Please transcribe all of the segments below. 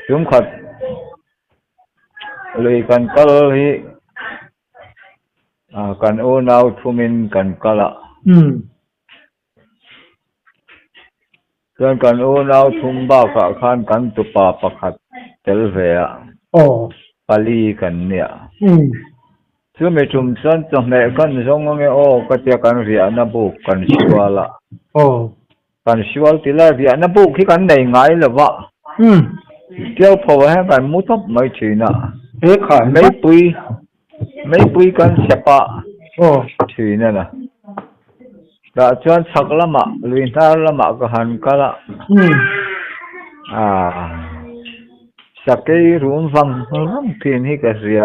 chúng khật lùi cần cỡ hi cần ô nào thu min cần cỡ lạ cần ô nào thum bao cả khan cần tu pa pakhat tel về ạ pali cần nè chứ mấy chúng sân trong này cần giống nghe ô cái tiệc cần rìa na bu cần xua lạ cần xua thì là rìa na bu khi cần này ngay là vợ tiêu phổ hay cần mua thóc mấy chuyện à mấy bụi cần xếp à chuyện này nè đã chọn sắc lắm mà luyện thao lắm mà có hành cả là sake room vang ram thiên hi ka ria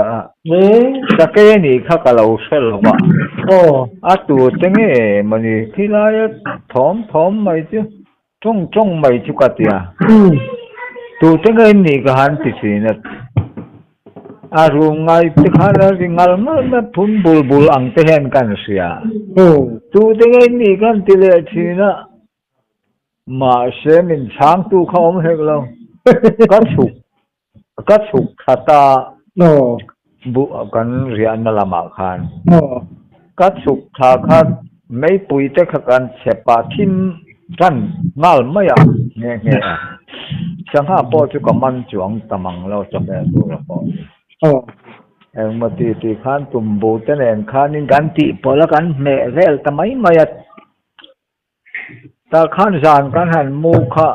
sake ni kha ka lo sel ba tu tenge mani thilaya thom mai chu trong mai chu ka tia tu tenge ni ka han ti sin room ngai ti khana ringal ma phun bul ang te hen kan sia tu tenge ni kan ti le thina ma se min chang tu khom hek lo cắt sụp khata bu kan rian na lama khan cắt sụp khát mấy bụi te khan sepa thim kan mal maya nghe chẳng ha po chu kaman chuang tamang lo chame tu la po em mà ti khan tum bu te nen khan in gan ti po la kan me vel tamai maya ta khan zan kan han mu kha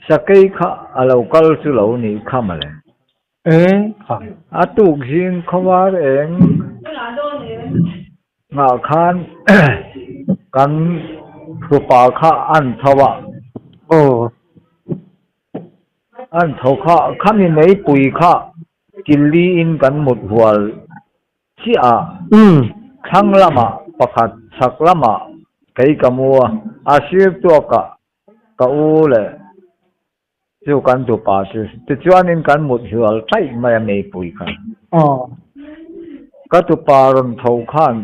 sake kha alo kal chu lo ni kha ma le tu jing khawar eng nga khan kan rupa kha an thawa an thaw kha khami nei pui kha killi in kan mut hual chi khang lama pakhat sak lama kai kamua asir to ka u le chu kan tu pa chu chuan in kan mut hual thai mai mei pui kha ka tu pa ron thau khan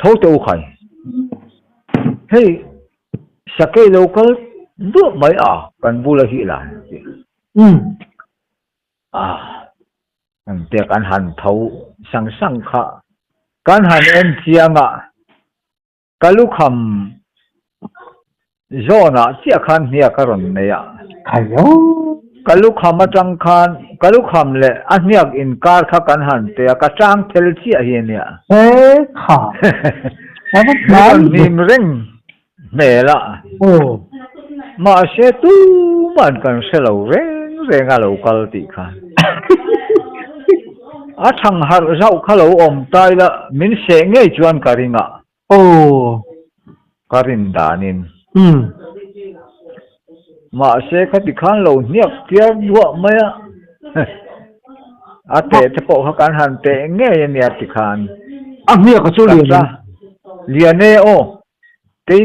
thau tu khai hey sake local du mai kan bula hi la an te kan han thau sang kha kan han en chianga kalukham zona chia khan hia karon neya khayo kalukham atang khan kalukham le ahniak in kar kha kan han te ka chang thel chi a hi nia kha man nim reng mela ma se tu man kan se lo reng a lo kal ti khan a thang har zau khalo om tai la min se ngei chuan karinga karin danin mà sẽ có cái khán lâu nhiệt kia đua mấy thế bộ họ can hành tệ nghe nhiệt thì khán nhiệt có số liền nè cái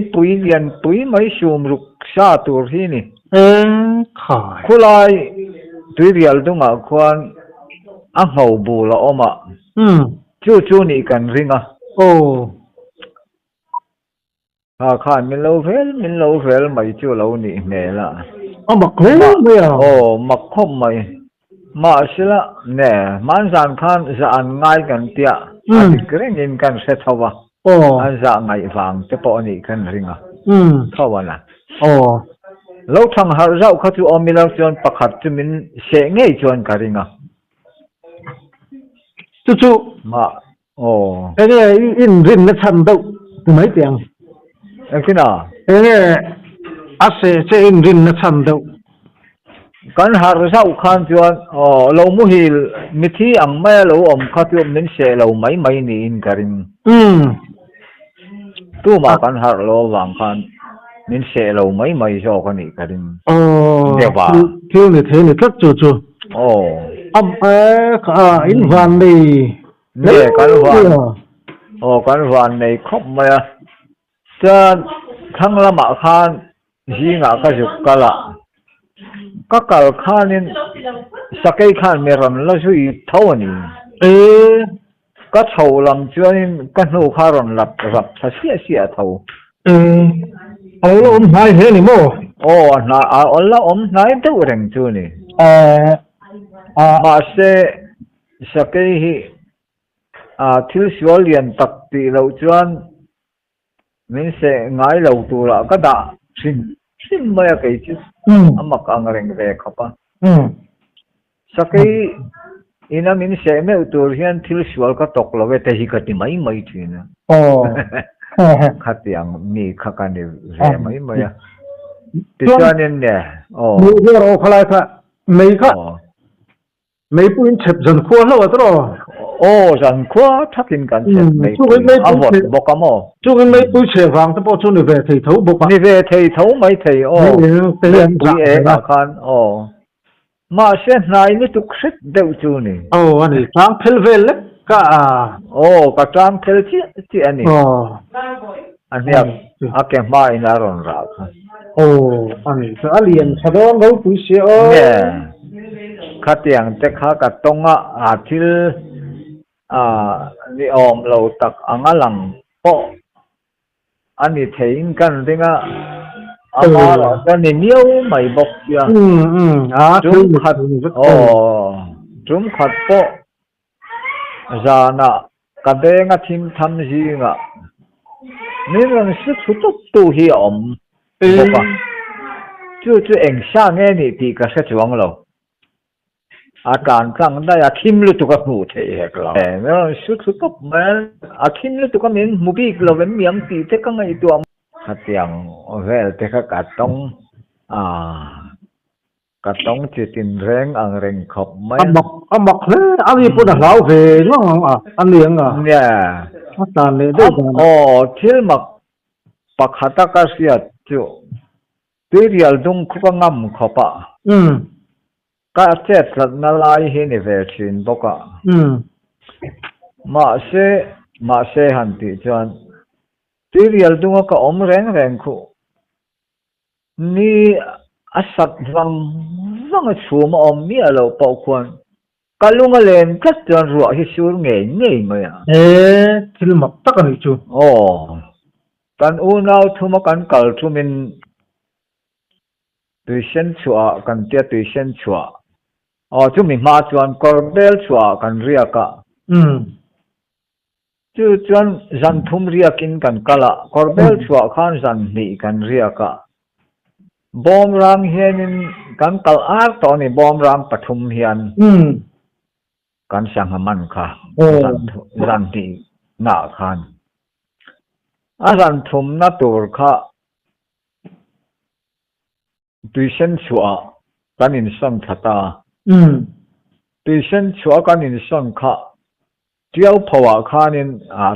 túi mấy xùm rục sa tur hi nè khu lại túi riêng đúng không quan hậu bù là mà chú nị cần riêng khan min lâu vel mai chu lo ni me la mặc khom mặc khom mai ma sila ne man san khan zan ngai kan tia kreng in kan se thawa an za ngai wang te po ni kan ringa thawa na lo thang har zau kha chu omila chuan pakhat chu min se ngei chuan ka ringa chu ma cái in rin nó thành đâu mấy tiếng cái nào ase in rin na chan đâu kan har sau khan chuan lo mu hi mithi ang mai lo om kha tu min se lo mai ni in karin tu ma kan har lo wang khan min se lo mai zo ka ni karin ba thiếu ni thế ni rất chu in van đi ne kan van này khóc mai chân thăng la ma khan hi nga ka juk kala ka kal khanin sake khan me ram la sui thawani ka thau lam chuanin ka hnu kha ron lap rap tha sia tho alo hai thế này mô na olla nai tu reng chu ni à ma se sakai hi thil sual lian tak ti lo chuan min se ngai lo tu la ka da sin mai kai chu amak ang reng ve khapa sakai ina min se me tur hian thil sual ka tok lo ve te hi ka ti mai thina khatiang mi khakani re mai ti chuan in ne mi ro khalai kha mấy kha mấy pun chep dần khuôn lo đó rằng khóa thắc in cảnh sẽ mấy vật bọc cam chú cái mấy pun chep vàng tó chú ni về thầy thấu bọc ni về thầy thấu mấy thầy bụi é à khan mà sẽ này ni tu khít đều chú ni anh ấy trang phèn về lắm cả cả trang phèn chi anh ấy anh ấy cái mai na ron ra anh ấy sẽ liền sau đó ngấu pun chep khát tiếng te khá cả tông thil ni lo tak angalang po ani thein kan ringa ama kan ni niu mai bok ya trum khat po zana kadenga thim tham ji nga ni rang su thu tu hi boka chu eng sha nge ni ti ka sa chuang loการครั้งได้คิมลุตุกับหมูเทเหกเราแล้วสุดก็มันคิมลุตุกับมันมุบีกเราเป็นเมียงตีเทกังไอตัวขัดยังเวลเทกกัดต้องกัดต้องจิตินแรงอังแรงขบไม่บอกเลยอันนี้พูดเราเห็นว่าอันเลี้ยงเนี่ยตาเลยด้วยที่มักปักขัดกัสยาจุตีเรียลดุงคุกงำขบก็เจ็ดสัตว์นาลายเห็นเวชินบอกมาเสหันติจวนที่เรียลดุงก็แรงคู่นี่สัตว์วังชูมามีอะไรปอกควรกลุงเล่นก็จวนรัวที่สูงเงี้ยมั้ยที่มักตักนี่จูกันอูน่าทุ่มกันกัลทุ่มินตุยเส้นชัวกันเตี้ยตุยเส้นชัวจุมีมาจวนคอร์เบลชัวกันเรียกจวนจันทุ่มเรียกินกันกะละคอร์เบลชัวขันจันนี่กันเรียกบอมรังเฮียนกันกัลอาร์ตอนนี้บอมรังปฐุมเฮียนกันสังหมันค่ะจันนี่นาขันจันทุ่มนาตัวค่ะตุยเส้นชัวกันอินสังทัตตาตุยเส้นชัวกันอินสังค่ะเจ้าภาวะขันิน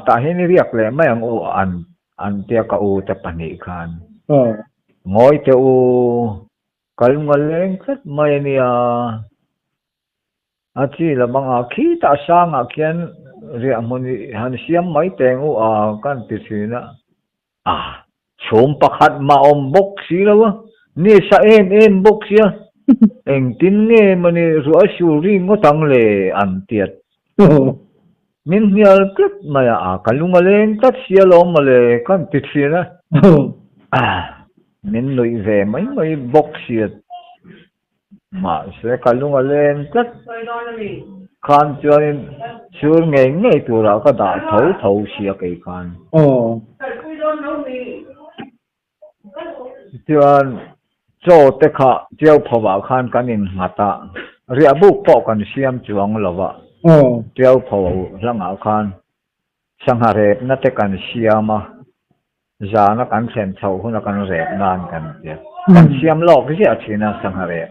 แต่เห็นเรียกเลยไม่ยังอันเดียกับจะปนิขันงอยเจ้ากัลงเล้งสักไม่เนี่ยอาชีละบางขี้ตาช่างเขียนเรียกมันหันเสียมไม่แต่งกันติดสินะชมประคัดมาบกสีแล้ววะนี่สะเอ็นบกเสียเอ็งตินเนี่ยมันรัวชูริงก็ตั้งเลยอันเตียดมินเฮียลกึศมากัลลุงมาเลยตัดเสียลมมาเลยกันติดเสียนะมินลุยเวไม่บกเสียมาเสียกัลลุงมาเลยตัดขันจวนชูเงี้ยตัวเราก็ด่าเท่าเสียกี่ขันจวนโจเตค่ะเจ้าภาวะขันกันอินมาตาเรียบุกปอกันเสียมจวงละวะเจ้าภาวะร่างอาคารสังหารเรบนัดกันเสียมาจานักการเซนเช่าคนนักการเรบนานกันเดียกันเสียมหลอกที่อาชีพสังหารเรบ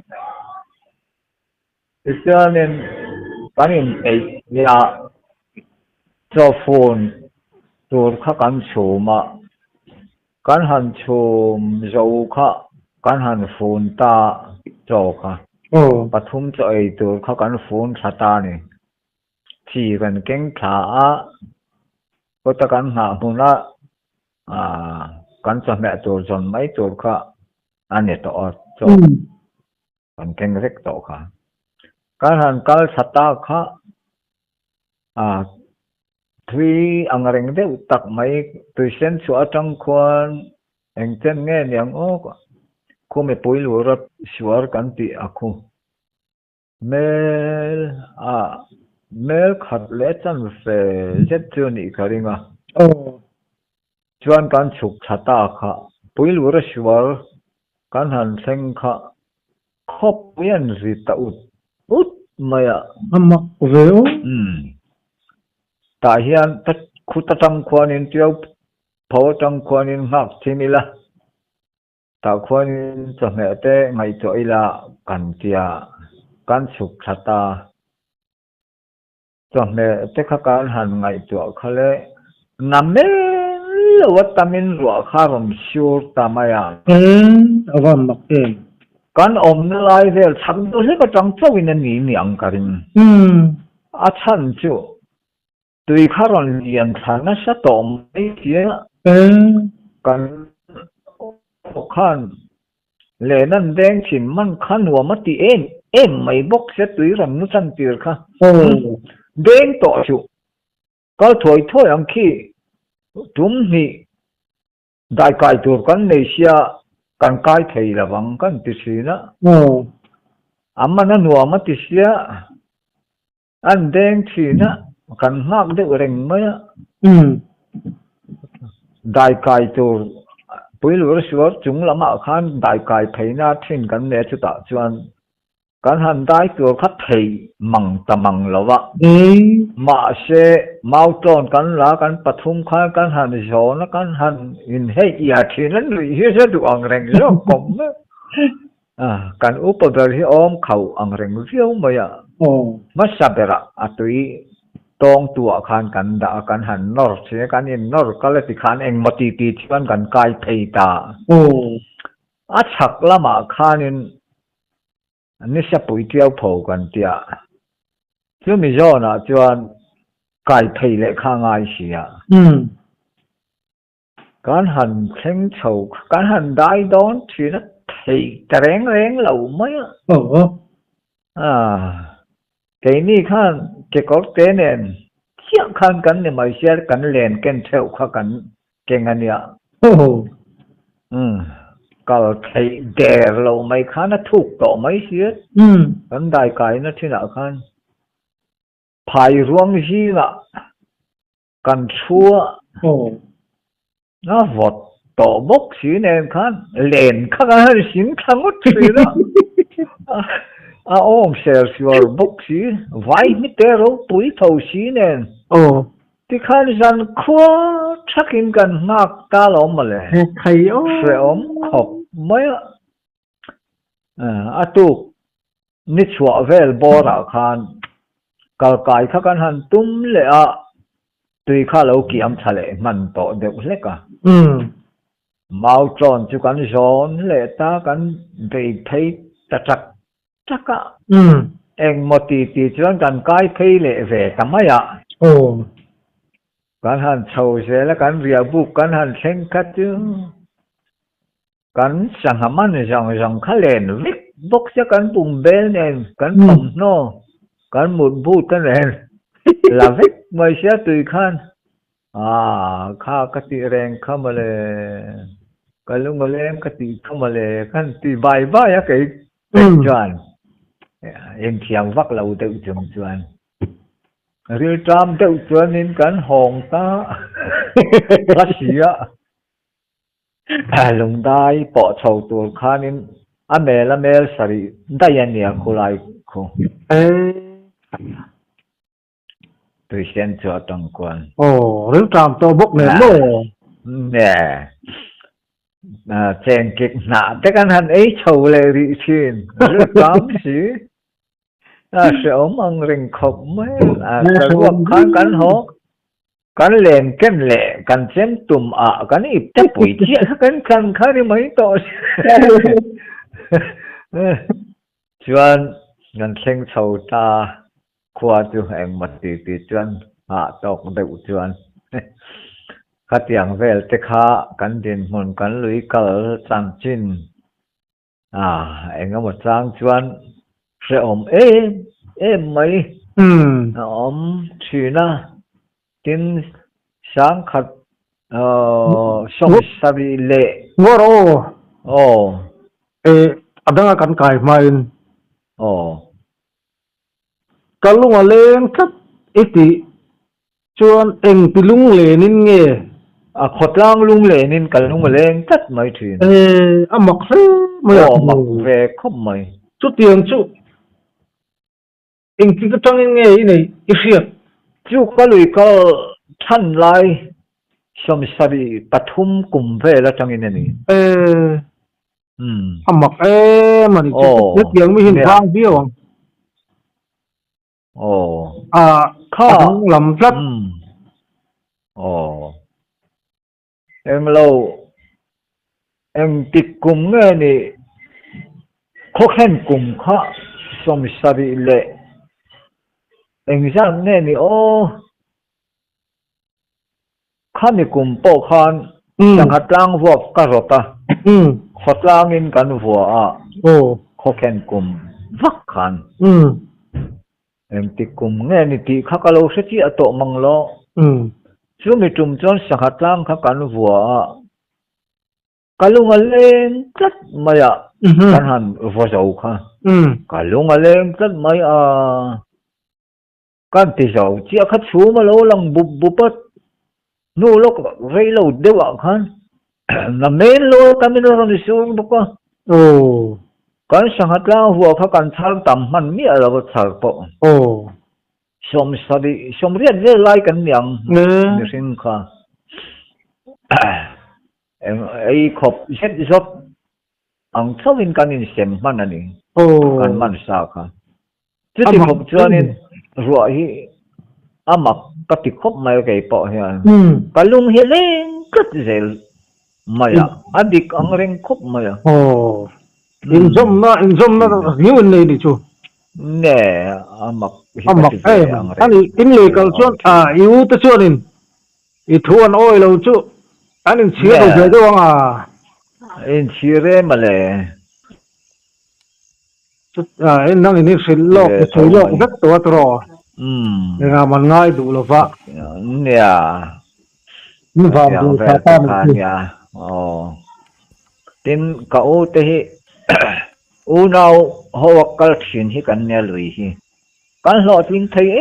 อีกเรื่องนึงกันอินเนี่ยเจ้าโฟนตัวข้ากันโฉมากันหันโฉมโจค่ะกันหันโฟนตาโจค่ะปฐุมจะไอตัวข้ากันโฟนชะตานี่ที่กันเก่งขาก็ตะกันหามุนะกันจะแม่ตัวจนไม่ตัวค่ะอันนี้ตัวโจกันเก่งเล็กตัวค่ะกันหันกัลชะตาค่ะทวีอังเริงเดอุตักไม่ตุเส้นชัวจังควร anh chân nghe nhàng ô cô mẹ bối lúa rất xóa cắn tị à cô mel khát lẽ chân về rất chưa nị cái gì mà chuan kan chuk thata kha bối lúa rất xóa kan han sen kha khop wian ri ta ut maya amma veo ta hian ta khuta tang khwanin tiau phaw tang khwanin hak thimila ta khwanin chame te ngai to ila kan tia kan chuk thata chame te kha kan han ngai to khale namel lawatamin ro kharom sur tamaya avam makke kan om lai vel tham do se ka tang chawin ani niang karin a chan chu tui kharon lian thana sa tom ai tia kan khan le nan deng chin man khan wa mati em mai bok se tui ram nu chan tir kha deng to chu ka thoi thoi ang khi tum ni dai kai tur kan nei sia kan kai thei lawang kan ti sina amma na nuwa mati sia an deng thina kan hak de reng maya dai kai tur puilu suar chung lama khan dai kai theina thin kan ne chu ta chuan kan han dai tur khat thei mang tamang lawa ma se mauton kan la kan pathum kha kan han zon kan han in he ya thinan lui hi se du ang reng lo kom kan upadar hi om khau ang reng riau maya masabera atui tong tua khan kan da kan han nor che kan in nor kala ti khan eng mati ti chuan kan kai thei ta a chak lama khanin ni sa pui tiau pho kan tia chu mi zo na chuan kai thei le kha ngai sia kan han thleng chho kan han dai don thina thei tareng reng lo mai cái ni khan cái có tên nên chiang khan kan ni mai sia kan len ken theu kha kan kengania kal thei der lo mai khan na thuk to mai sia kan dai kai na thina khan phai ruang hi la kan chua na vot to bok si nen khan len kha ga sin khangot si na a om ser siwar bok si vai mi tero pui thau si nen ti khan jan khwa thakin kan mak ta lo male khai se om khop mai atu ni chwa vel bora khan kal kai kha kan han tum le a tui kha lo kiam thale man to de le ka mau tron chu kan zon le ta kan dei thei ta chaka eng moti ti chuan kan kai thei le ve tamaya kan han chho se la kan ria bu kan han thleng khat chu kan sangaman jang khalen vik bok cha kan pum bel nen kan pum no kan mut bu kan ren la vik mai sia tui khan kha ka ti reng khamale kalungalem ka ti khamale kan ti bai ba ya kai chuan em thiang vak lo deuh chung chuan ril tram deuh chuan in kan hong ta rasia lung dai po chho tur khanin amel sari dayania khulai khu tui sen cho tong kwan ril tram to bok ne lo nè chen kịch nạ te kan han ấy chầu le ri chin ril tram si sẽ ốm ăn rình khóc mấy cái ruột kan ho kan len ken le kan chem tum kan ip te pui chi kan khari mai to chuan ngan thleng chho ta khua chu heng mat ti chuan tok deuh chuan khatiang vel te kha kan din hmun kan lui kal chang chin engemaw chang chuan sẽ om em mấy om thina tin sáng khát song sari le ngor o oh adanga kan kai main oh kalung aleng kat iti chuan eng pilung le nin nge à khot lang lung lệ nên cả lung lên tất mấy thuyền amak se maya mặc về không mấy chu tiang chu eng ki ka tang nge nei i riat chú có lùi có thân lại som sari pathum kum về là trong này nè amak mani chu oh net yang mi hin wang biawang oh kha lam tlat oh em lâu em tịch cùng nghe nè khó khăn cùng khó som sari lệ em rằng nghe nè ô khăn nè cùng bộ khăn chẳng hạt lang vọc cả rồi ta khát lang in kan vua khó khăn cùng vắt khăn em tịch cùng nghe nè tị khắc lâu sẽ chỉ ở tổ măng lo chú mi trùng chọn chẳng hạt lang khắc kan vua kalung aleng tlat maya kan han vo zau kha kalung aleng tlat mai kan ti zau chi kha chu ma lo lang bu pat nu lo rei lo dewa khan na men lo kamin ro ni su bu ko kan sang hat la huwa kha kan thal tam man mi ala ba thal po som sadi som riat ve lai kan niang ni ring kha em ấy khop set job ang thawin kanin sem man ani kan man sa kha chu ti khop chuanin ruwa hi amak ka ti khop mai kai po hian kalung hi leng kat zel maya adik ang reng khop maya in zom na hiun nei ni chu ne amak ani in le kal chuan yu ta chuanin I thuan oi lo chu anh chia đâu chơi đâu anh chia re mà lệ anh đang in xin lọc chơi lọc rất tốt rồi nên mà ngay đủ là vợ nè nhưng vào đủ phải ta mình tin cậu thế u nào họ cái chuyện hi cần nghe lời hi cái lo tin thấy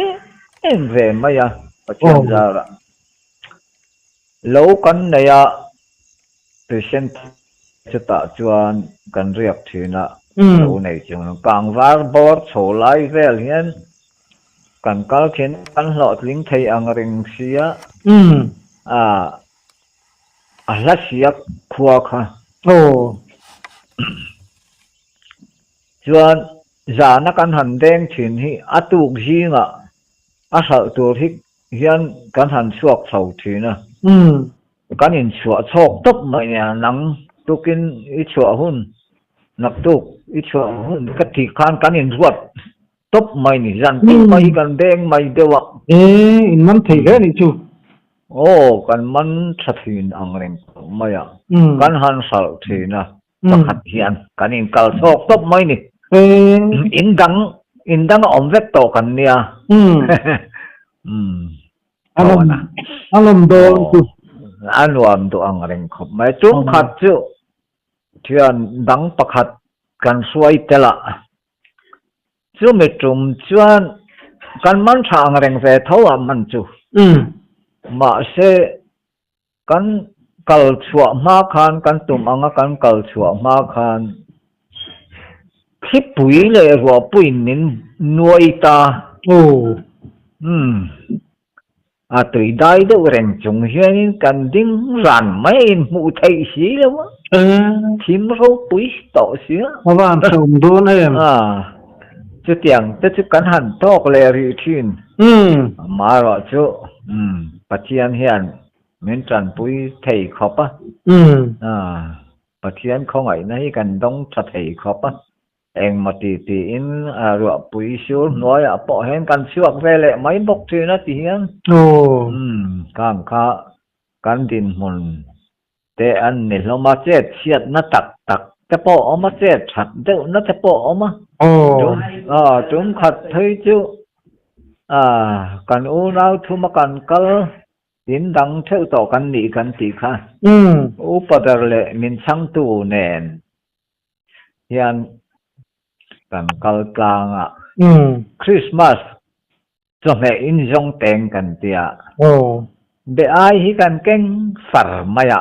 em về mà ya ở trên ra là lâu cần này à patient cho ta chuan cần riêng thì na lâu này chúng càng vào bor sổ lại về liền cần cao khiến cần lo tin thấy ang ring xia là xia khua kha chuan giả nó cần hành đen chuyện hi atu gì ngạ sợตัวที่hian kan han suak thau thina kan in chua chok top mai nya nang tukin I chua hun nak tuk I chua hun ka thi khan kan in ruat top mai ni jan ti mai kan deng mai dewa in man thei le ni chu kan man thathin ang reng maya kan han sal thina pakhat hian kan in kal chok top mai ni in dang om vek to kan nia Alam do tu anuam tu ang reng khop mai chung khat chu thian dang pakhat kan suai tela chu me tum chuan kan man tha ang reng ve tho am man chu ma se kan kal chua ma khan kan tum anga kan kal chua ma khan khi pui le ro pui nin nuai ta tụi đai đó rèn chung hiền cần đinh ràn mấy mụ thầy xí đâu á chim râu bụi tổ xí á bạn sống đôn em chứ tiếng tức chứ cắn hẳn tóc lệ rì thiên mà rồi chứ bà chiên hiền miễn tràn bụi thầy khóc á bà chiên không ấy nấy cần đông thật thầy khóc á em mà tì in rồi bụi xíu nói bỏ hen cần xíu về lệ mấy bốc thì nó tì hiền càng khá cần tin hồn để anh này lo mà chết chết nó tặc cái bộ mà chết thật đâu nó cái bộ mà chúng thật thấy chứ cần u nào thu mà cần cơ tin dang theu to kan ni kan ti kha upadar le min chang tu nen hian kan kal tlanga Christmas cho mẹ in dòng tên kan tia be ai hi kan keng far maya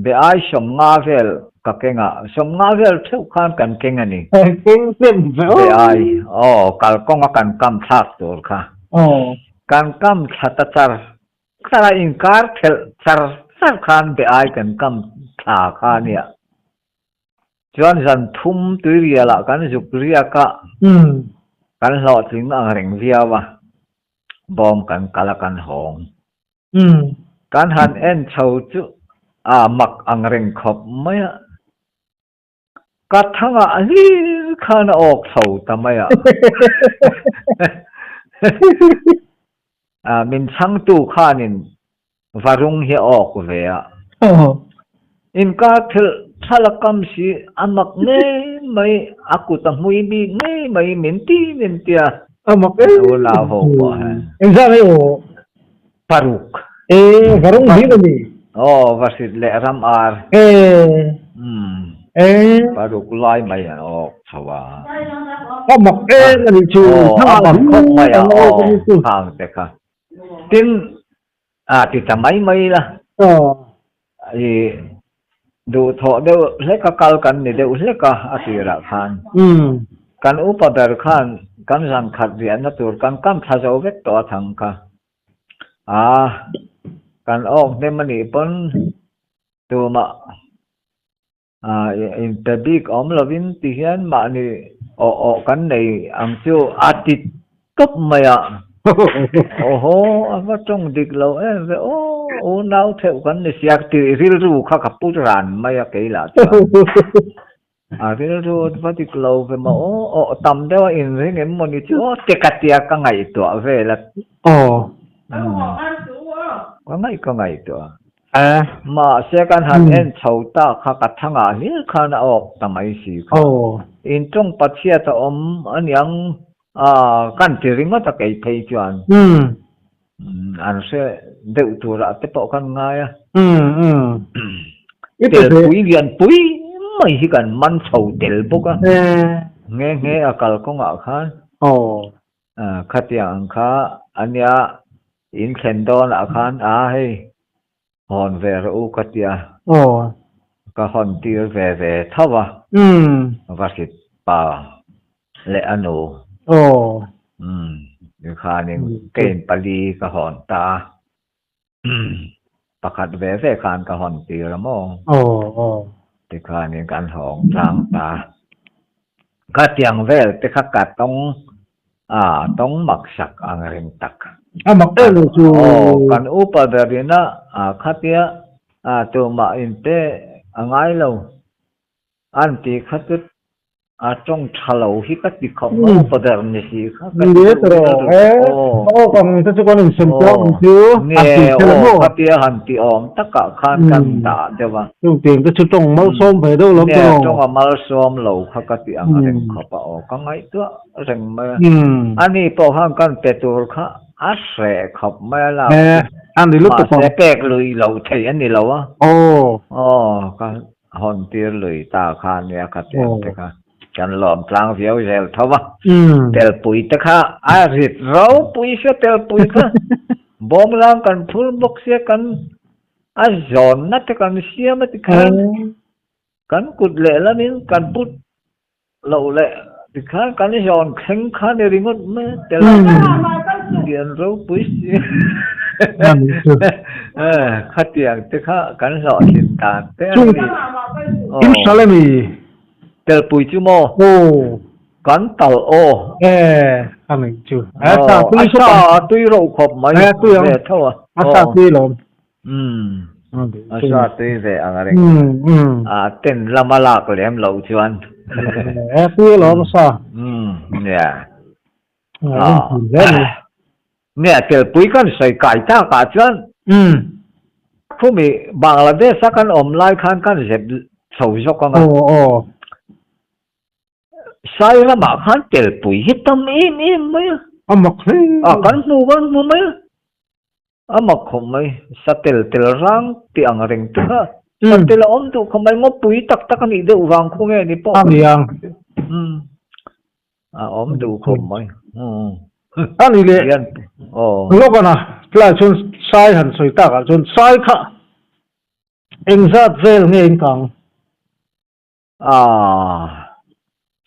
be ai som nga vel ka kenga som nga vel theu khan kan keng ani be ai kal konga kan kam thak tur kha kan kam thata char khara in kar thel char khan be ai kan kam tha kha nia chuan zan thum tuiria la kan juk ria ka kan lo ting ang reng viawa bom kan kala kan hong kan han en chau chu mak ang reng khop maya ka thanga hi khan ok chau tamaya min chang tu khanin varung hi ok ve a in ka thil thalakam si amak ne mai aku ta hui bi ne mai min tia amak la ho ko ha insa ne o paruk varung hi ni vasit le ram ar paruk lai mai ok chawa amak ni chu amak khop mai khang te kha tin ti ta mai laดูทอเดี๋ยวเล็กกัลกันนี่เดี๋ยวเล็กอาทิระขันกันอุปดาร์ขันกันสังขัดเรียนนัตุรกันกัมทัศเวทตัวทั้งค่ะกันออกในมันนี่ปนตัวมาอินเตอร์บิกอมลวินที่เห็นมานี่ออกกันในอังจูอาทิตย์กับมาโอ้โหว่าจงดิกเราโอ้นาวเท่ากันนี่เสียตีริลรูข้ากับปุจรันไม่อยากเกล่ะริลรูว่าดิกเราเวมาโอ้ตำได้ว่าอินเรื่องมันนี่จู่เตกัดเตียกังไงตัวเวละกังไงตัวมาเสียกันหันเอ็นชาวตาข้ากับทั้งอันนี้ข้าออกทำไมสิอินจงปัจเจียตอมอันยังกันที่ริงว่าตะเกียบเพย์จวนอันเสียเดือดตัวละแต่ปอกกันง่ายเดี๋ยวปุยเรียนปุยไม่ใช่กันมันเฉาเดลบุกเงี้ยอากาศก็ง่ายค่ะขัดอย่างค่ะอันนี้อินเซนโดนอาคารให้ฮอนเวรูขัดยาก็ฮอนตีเวเท่าว่าว่าสิป่าเลอโนอยู่ข้านี่เกณฑ์ปลีกระหอนตาประคัดแวคานกระหอนตีละโมที่ข้านี่การหองทางตาข้าเตียงแวแต่ข้ากัดต้องหมักสักอังเริงตักหมักเลยจูกันอุปดารินะข้าเตียตัวมาอินเตอังไงเราอันที่ข้าจุดจงทะเลาะฮิกัดดิขโมยประเดี๋ยวนี้สิครับนี่ตรอกองที่จะก่อนหนึ่งสิ่งที่เนี่ยขัดเตียหันตีออมตะกะขันกันตาเดี๋ยวว่าจุดเตียงก็จะจงมาส้มไปด้วยแล้วเนี่ยจงมาส้มเหล่าขัดเตียงอะไรขับออกกังไงตัวเร่งมาอันนี้พอห้างกันเปตัวข้าอาเสกขับไม่ละอันนี้ลูกตัวแกกเลยเหล่าเทียนนี่เหล่าก็หันเตียเลยตาขันเนี่ยขัดเตียงเด็กกันหลอมพลางเสียวเซลเท่าว่าเตลปุยตะค่ะริดเราปุยเสียเตลปุยค่ะบอมร่างกันพูดบกเสียกันจอนนัดกันเสียมาติกันกุดเละแล้วนี่กันพูดเราเละติกันจอนแข็งขันริงดไม่เตลเดียนเราปุยขัดอย่างตะค่ะกันหลอดสินตาเตลอิมซาเลมีเตลปุยจูโมกันเต่าอันนี้จูตุยเราขบไหมตุยเท่าอาซาตุยลมอาซาตุยเสียอะไรเต้นละมาลากเหลี่ยมเหล่าชวนตุยลมซะเนี่ยเตลปุยกันใส่ไก่ท่ากาชวนผู้มีบางละเดสักกันอมไล่ขันกันเสร็จสาวชกกันsaya makan tel pui hitam ini mah. Makan. Kan mu mah. ama khomai satel tel rang ti ang reng tu ha satel om tu khomai ngo pui tak tak ni de wang khu nge ni po yang om du khomai ani le lo kana tla chun sai han soi ta ka chun sai kha engzat vel nge ingkang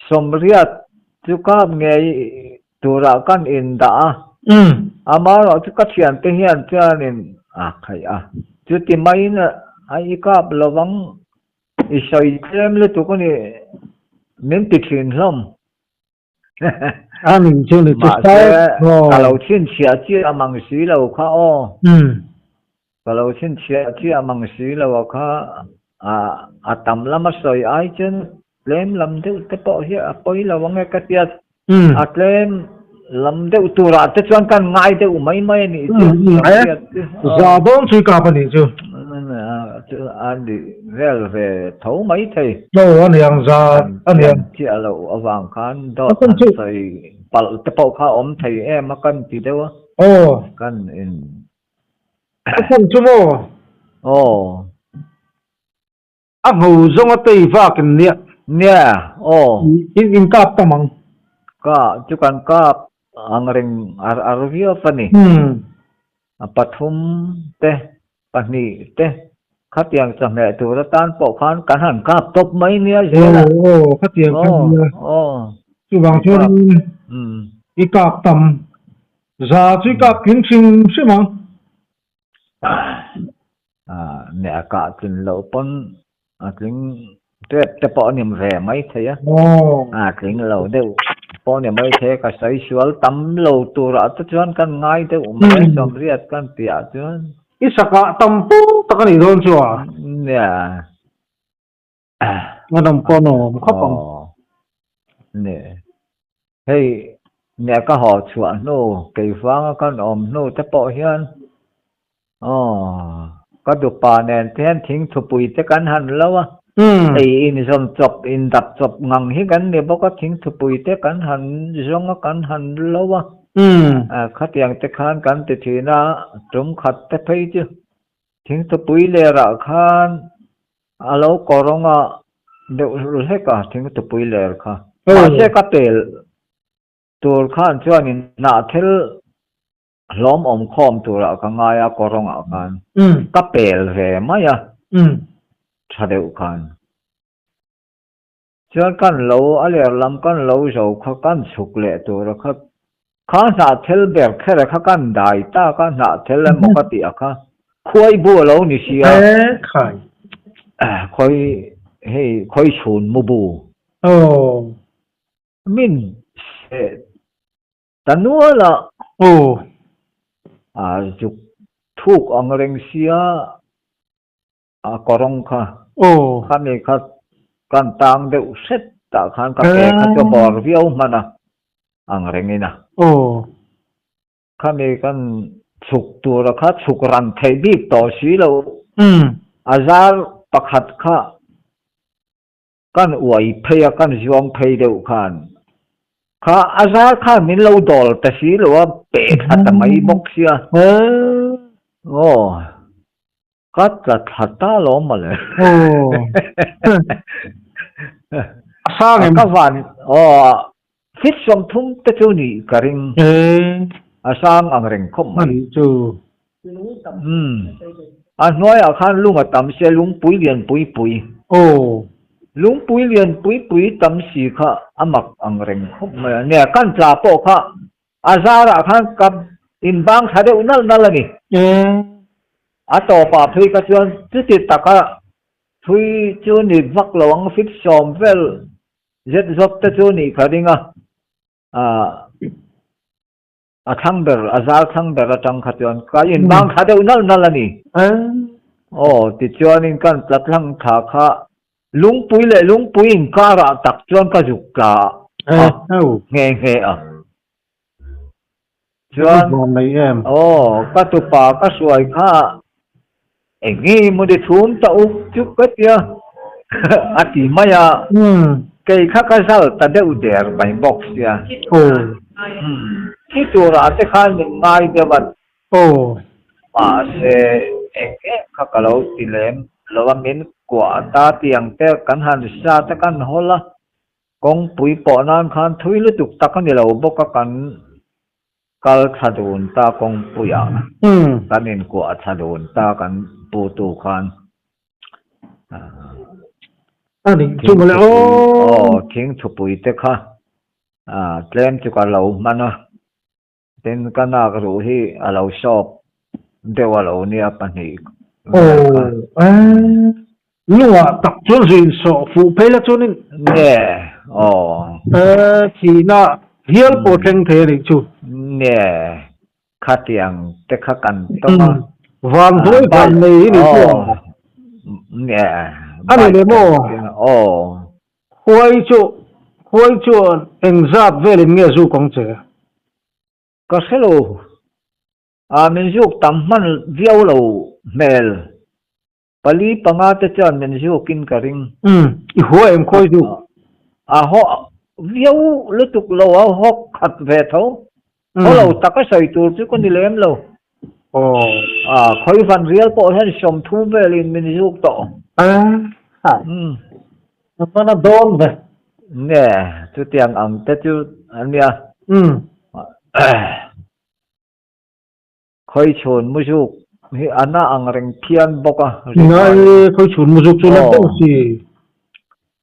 somriat chu ka nge tura kan in da amaro chu ka thian te hian chanin khai chu ti mai na ai ka lawang I soi tlem le tu ko ni min ti thin hlom ani chu ni chu sai ka lo chin chia chi amang si lo kha ka lo chin chia chi amang si lo kha tam lama soi ai chen lem lam de te po hi poi lawang ka tiat tlem lam de tura te chuan kan ngai de mai mai ni za bon chui ka pa ni chu anh vel về thấu mấy thầy anh yang za anh yang chị alo avang khan đó thầy bảo tập bảo kha om thầy em mà cần gì đâu cần in không chú mô anh hầu giống ở tây pha cái nè in cáp tâm ang ka chú cần cáp ang ring arvio pani pathum te pani te khát tiền cho mẹ tụi nó tan bộ khán cắn hẳn cáp top mấy nia gì là khát tiền chú bằng chú cái cáp tầm ra chú cáp kiến sinh chứ mà nè cả chuyện lẩu pon chuyện tuyệt bộ niệm về mấy thế chuyện lẩu đều po niệm mấy thế cả sấy sual tắm lẩu tụi nó tất nhiên căn ngay đều mấy xong riết căn tiệt chứ Isaka tampu takkan itu cua. Ya. Ngadam kono, kapang. Nè. Hey, nè ka họ chua no, cây vang kan om no te po hian. Ka du pa nen ten thing thu pui te kan han lawa. In som chop in dap chop ngang hi kan ne bo ka thing thu pui te kan han zong kan han lawa. Khát yang te khan kan te thina tum khat te phei chu thing to pui le ra khan alo koronga de he ka thing to pui le kha se ka tel tur khan chuanin na thel hlom om khom tura ka ngaya koronga khan ka pel ve maya thadeu khan chuan kan lo aler lam kan lo zo kha kan chuk le tur kha khá nạ thel bèo khé ra khá kan đại ta khá nạ thel là một cái tiệc khá khói bùa lâu như xí khói chun mù bù mình ta nuôi là chụp thuốc ông rèn xía korong khá khá này khá kan tang đều set ta khá cái cho bò viêu mà nè ang rèn nè kami kan chuk tura kha chuk ran thei bik to si lo azar pakhat kha kan uai phei kan ziong phei deuh khan kha azar kha min lo dol ta si lo pe kha ta mai bok sia kat la thata lo ma le sang ka van fit som thum te chu ni karing asang ang reng khom mani chu nói khan lung tam se lung pui lian pui lung pui lian pui tam si kha amak ang reng khom ma ne kan tla po kha azara khan kam in bang thade unal nalani ato pa thui ka chuan ti taka thui chu ni vak lawang fit som vel zet zop te chu ni khadinga thang ber azal thang ber atang khatuan ka in bang khade unal nalani ti chuan in kan tlatlang tha kha lungpui le lungpui in kara tak chuan ka juk ka nge chuan ka tu pa ka suai kha engi mo de thum ta uk chuk ka tia ati maya cây khác cái sao ta đều để bài box ya cái chỗ ra thế khai mình ngay để vật mà sẽ các cái lâu thì lem lâu mình quả ta tiếng te căn hàn sa ta căn hola kong pui po nan khan thui lu tuk ta kan ni lo bo ka kan kal thadun ta kong puya kanin quả thadun ta kan pu tu khan anh chung là king thu pui te kha tlem chu ka lo mana ten kana ka ru hi a lo shop dewa lo ni a pani lúa tập cho riêng số phụ phải là cho nên nè thì na hiel bộ tranh thế đấy chú nè khát tiếng te khát cần tông van dối van này đi chú nè anh ấy mò quay chỗ anh giáp về lên nghe chú công chế có sẽ lâu mình giúp tầm man viêu lâu mel pali pangate chan mình giúp kinh cả ring hoa em coi chú họ viêu lúc tục lâu họ khát về thấu họ lâu ta cái sợi tur chứ con đi lem lâu khơi van real po hen som thu về lên mình giúp to nó là đòn vậy nè chú tiếng ang te chú anh nha khơi chồn mu giúp hi ana ang reng kian boka ngay khơi chồn mu giúp chú làm đâu gì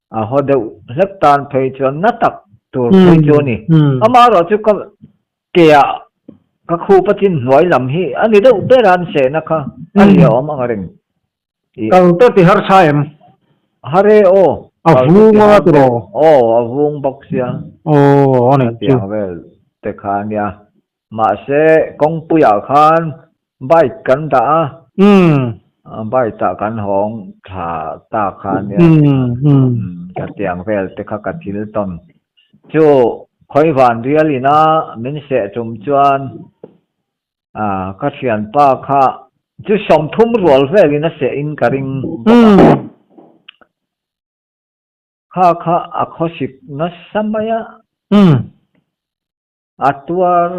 họ đều rất tan thấy chồn nát tắc tur thấy chồn nè ama rồi chú có kia các khu phát triển nói làm hi anh ấy đâu tới ran sẽ na kha anh hiểu mà ang reng càng tới thì har sai em hare vuông mà tụi vuông bọc xia anh ấy tiếng về te khan ya mà sẽ công puya khan bai kan da bai ta kan hong tha ta khan ya ka tiếng về te kha ka thil ton chu khoi van riali na min se chum chuan ka thian pa kha chu som thum rol ve na se in karing kha a khosip na samaya atuar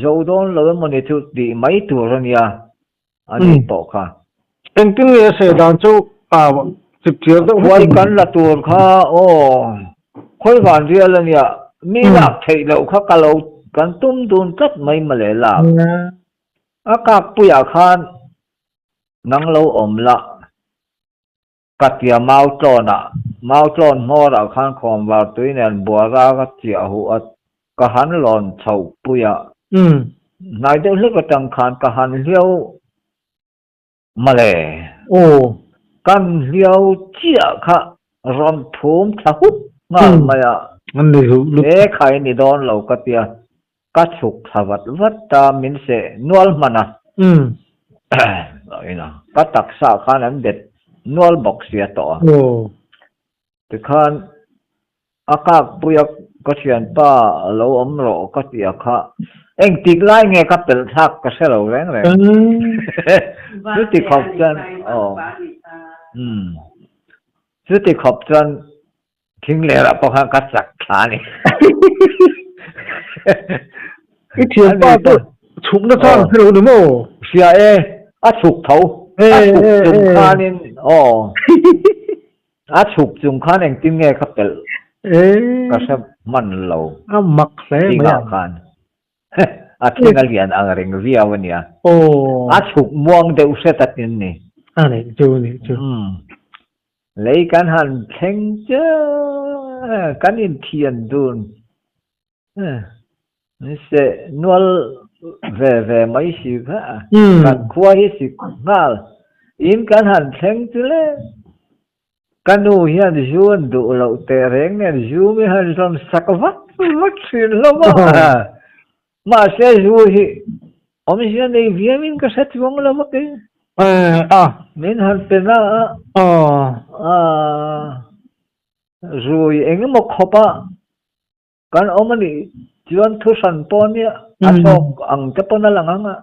zodon lo mo ne tu di mai tu rania ani to kha anh tin nghe sẽ đàn chú chụp chiếu đó quay kan la tur kha khoi van ria la nia mi la thei lo kha ka lo kan tum dun tat mai ma le la aka puya khan nang lo om la katia mau ton mo ra khan khom wa tuinen buara ka chia hu at ka han lon chau puya nai de hlek atang khan ka han liao male kan liao chia kha ron thum thahut ngal maya anh đi hữu e khai ni don lo ka tia ka chuk thawat wat ta min se nual mana ina ka tak sa khan an det nual box sia to te khan aka puya ka thian pa lo om ro ka tia kha eng tik lai nge ka pel thak ka se lo reng chu ti khop chan chu ti khop chan thing le ra pa ka sak tha ni cái thiền pa tôi chụp nó sang thế đâu mồ sia chụp thấu chụp chung khan in chụp chung khan eng tin nge ka pel ka se man lo mặc sẽ mà khan thiên alian ang reng viawnia chụp muang de usetatin ni này chú lấy can han theng chứ can in thiền dun sẽ nual về mấy sự cả can qua hết sự ngal in can han theng chứ le kanu hian juan du lo te reng ne ju mi han son sakvat vat sin lo ma se ju hi om hian nei viamin ka set wong lo ma ke min han pe na rồi anh một khopa kan omani chuan thu san pon ya asok ang te pon lang anga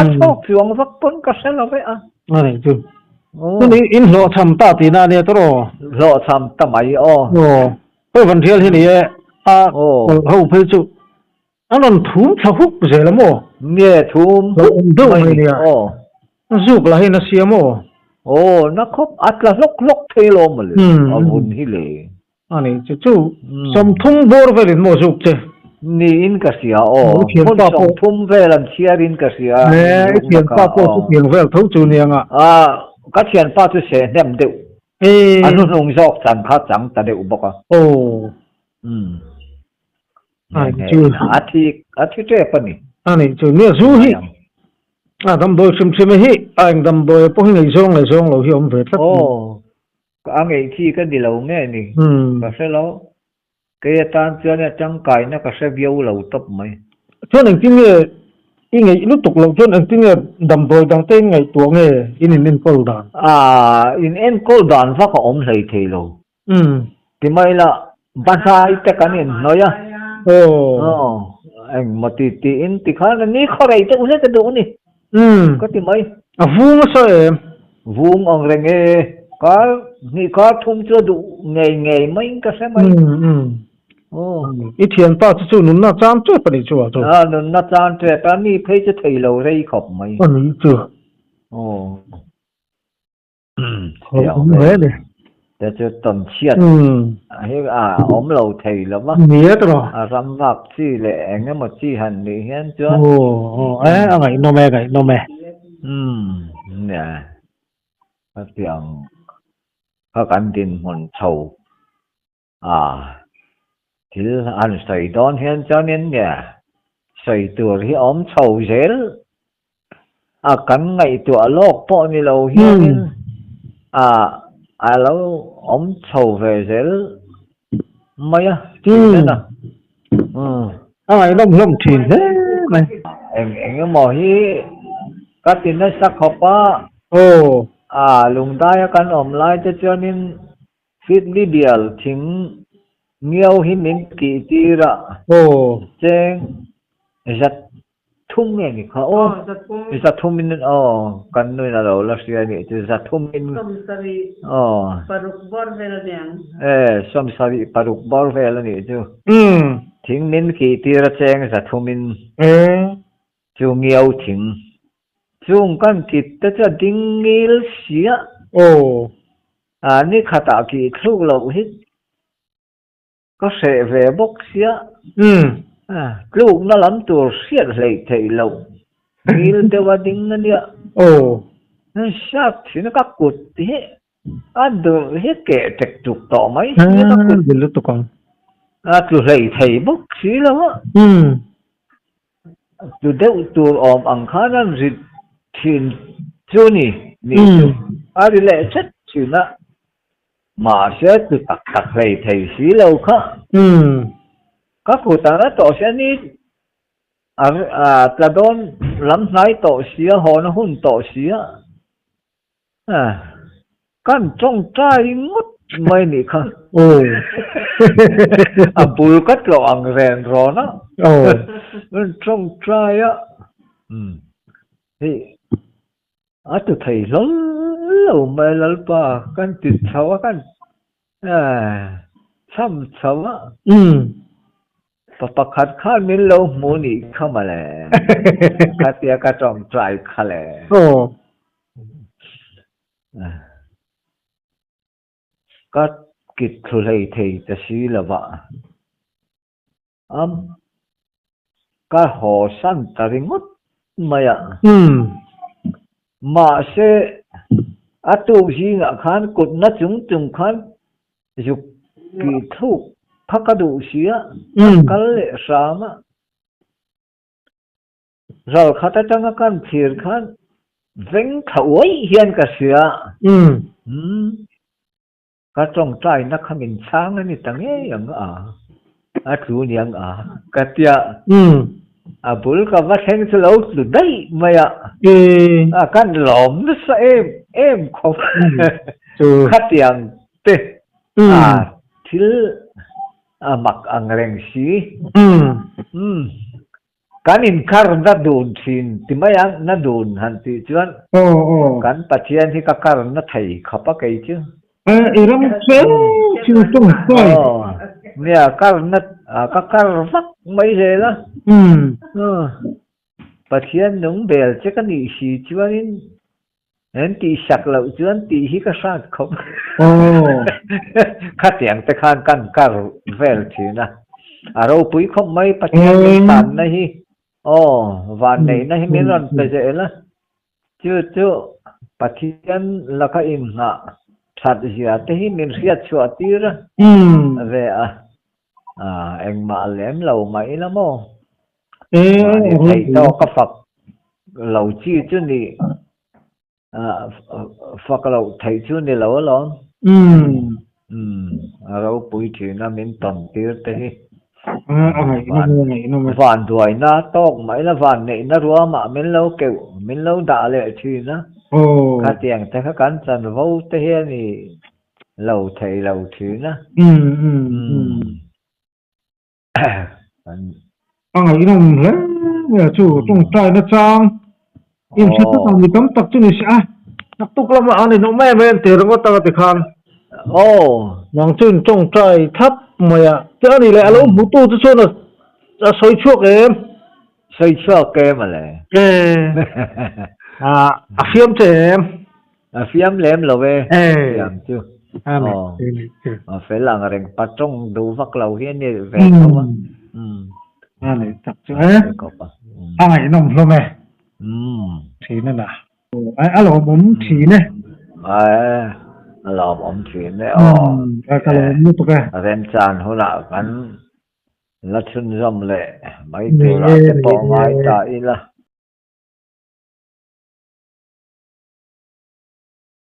asok chuang vak pon ka sela ve này chúนี่อินโลทำตาตีนาเนี่ยตัวโลทำทำไมเพื่อวันเที่ยวที่นี่เขาเพิ่งจุอันนั้นทุ่มชะฮุกเสียแล้วมั้ง nghe thum lo đâu mai này ni nè oh giúp là hay là xiêm ô oh nó khóc ắt là lốc thế lo mà le avun hi le anh ấy chú som thum bor về đến mua giúp chứ ni in ka sia oh thiền phun pa po song thum ve lam chia in ka sia nè thiền pa po chú thiền về thấu chú nè ngạ ka thian pa tu se nem deu ê anu nong jok chan kha chang ta deu boka ô này anh chú athi tre pani anh ấy chú nè chú hi đâm đôi sim hi anh đâm đôi po ngày zong lo hi om về thật oh ang ei thi ka di lo nge ni ka se lo ke tan chuan ya chang kai na ka se viau lo top mai cho nên cái nghe cái ngày lúc tục lâu cho nên cái nghe đâm đôi đang tên ngày tuổi nghe in câu đàn in en kol dan va ka om lei thei lo ti mai la ba sa ite kanin no ya anh mà ti in ti kha na ni kho rei te ule te do ni có ti mai vuông sao em vuông ông renge có ni có thum chưa đủ ngày ngày mấy cái sẽ mấy ít tiền ta chú nún na chán chơi phải chú à nún na chán chơi ta ni thấy chứ thầy lâu đây khóc mấy chưa thế này để cho tuần chiết ốm lâu thầy lắm á biết rồi răm vạc chi lệ anh mà chi hành đi hen chưa ấy ngày nó mẹ nè cái tiếng các anh tin hồn sầu thì anh xây đón hen cho nên nè xây tuổi thì ốm sầu dễ cắn ngày tuổi lốc po như lâu hen lâu ốm sầu về dễ mấy nên à ngày lông thìn thế này anh mà hi các tin nó sắc học lùng tai kan om lai te chonin fit li dial thing nghiêu hi min ki ti ra cheng zat thum nge ni kha zat thum min kan noi na lo la sia ni te zat thum min paruk bor vel yang som sari paruk bor vel ni chu thing min ki ti ra cheng zat thum min chu nghiêu thing chung kan kit ta cha dingil sia ni khata ki thuk lo hit có sẽ về bốc sia lúc nó lắm tuổi xiết lệ thầy lâu ngil te wa ding na nia nó sát thì nó các cột thế được hết kẻ trật trục tỏ mấy các cột lúc tụ con tuổi lệ thầy bốc xí lắm á tuổi đeo tuổi ang khá nó gì thiên chú nè đi lệ chất chứ nó mà sẽ từ tắc lệ thầy xí lâu khá các cụ ta nó tổ sẽ ní ta đón lắm nói tổ xí họ nó hôn tổ xí căn trong trai ngút mấy nị khá bùi cắt lộ ăn rèn rõ nó trong trai á thì tôi thấy lớn lâu mấy lần ba căn tịt xấu căn xăm xấu á khát khát mình lâu muốn đi không mà lẽ khát tia khát trong trai khá lẽ khát kịch thu lệ thì ta xí là vợ khát hồ sanh ta ring ngút mày ạ mà sẽ tu gì ngã khán cột nó chúng khán dục kỳ thu khắc cái đủ xía cái lệ sám á rồi khát ta trong cái thiền khán vĩnh thấu ấy hiền cả xía cái trong trái nó không mình sáng này tăng ấy yang chú niang cái tia bul ka va theng chu lo tu dai maya kan lom na sa em khop khatiang te thil mak ang reng si kan in kar na dun thin ti maya na dun han ti chuan kan pathian hi ka kar na thei khapa kai chu iram chen chu tung koi nè kar na ka kar vak mai je la pathian nung bel che kan ni si chuanin en ti sak lo chuan ti hi ka sa khom khat yang te khan kan kar vel thina aro pui khom mai pathian ni tan na hi van nei na hi min ron pe je la chu pathian la ka in na that zia te hi min riat chua tira ve anh mà lém lầu mấy lắm không? Thầy to có Phật lầu chi chứ nì Phật lầu thầy chứ nì lầu lắm. Rồi bụi chuyện là mình tầm tiêu thế. Vạn đuổi na tóc mấy là vạn này na rùa mà mình lâu đã lệ thì na. Khá tiền thế khá cắn chân vô thế nì lầu thầy lầu thứ na. Ngày nông lẽ nhà chủ trong trai nó trang im sẽ tất cả người tấm tập cho người sẽ nắp tục lắm mà anh nó mẹ bên thì nó có tao thì khan nàng chuyên trong trai thấp mà cái này lại alo bút tu cho số là soi chuộc em mà lại phim trẻ em phim lem rồi về làm chưa phải là người bắt trong đủ vắt lầu hiên như về không này tập chứ ngày nông lắm mẹ thì nên là alo bấm thì này alo bấm thì này cái là như tôi cái ren chan hồi nào kan là chun dom lệ mấy điều là cái bộ máy tại là